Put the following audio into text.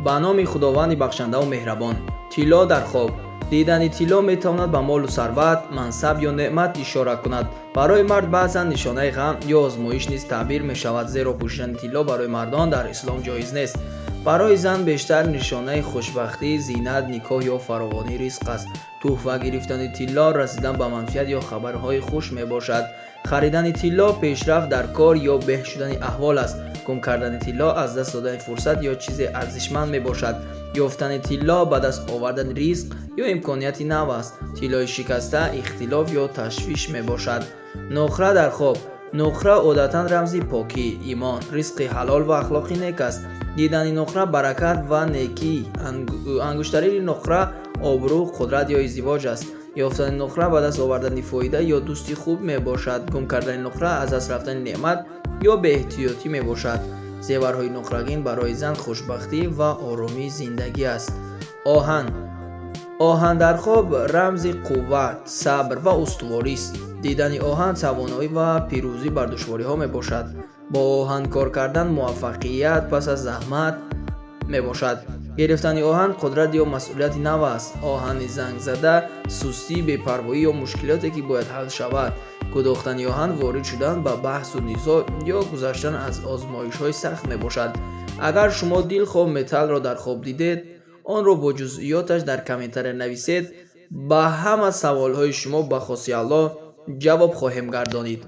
ба номи худованди бахшанда ва меҳрабон. Тилло дар хоб. дидани тилло метавонад ба молу сарват, мансаб ё неъмат ишора кунад. барои мард баъзан нишонаи ғам ё озмоиш низ таъбир мешавад, зеро пӯшидани тилло барои мардон дар ислом ҷоиз нест. барои зан бештар нишонаи хушбахтӣ, зинат, никоҳ ё фаровонии ризқ аст. тӯҳфа гирифтани тилло расидан ба манфиат ё хабарҳои хуш мебошад. харидани тилло пешрафт дар кор ё беҳ шудани аҳвол аст. гум кардани тилло аз даст додани фурсат ё чизе арзишманд мебошад. ёфтани тилло ба даст овардани ризқ ё имконияти нав аст. тиллои шикаста ихтилоф ё ташвиш мебошад. нухра дар хоб. нухра одатан рамзи покӣ, имон, ризқи ҳалол ва ахлоқи нек аст. дидани нухра баракат ва некӣ. ангуштарини нухра обрӯ, қудрат ё издивоҷ аст. ёфтани нухра ба даст овардани фоида ё дӯсти хуб мебошад. гум кардани нухра аз даст рафтани неъмат ё беэҳтиётӣ мебошад. зеварҳои нухрагин барои зан хушбахтӣ ва оромии зиндагӣ аст. оҳан. оҳан дар хоб рамзи қувват, сабр ва устуворист. дидани оҳан тавоноӣ ва пирӯзӣ бар душвориҳо мебошад. бо оҳан кор кардан муваффақият пас аз заҳмат мебошад. гирифтани оҳан қудрат ё масъулияти нав аст. оҳани зангзада сустӣ, бепарвоӣ ё мушкилоте ки бояд ҳал шавад. гудохтани оҳан ворид шудан ба баҳсу низоъ ё гузаштан аз озмоишҳои сахт мебошад. агар шумо дилхоҳ металлро дар хоб дидед, онро бо ҷузъиёташ дар комментария нависед. ба ҳама саволҳои шумо ба хоси Аллоҳ ҷавоб хоҳем гардонид.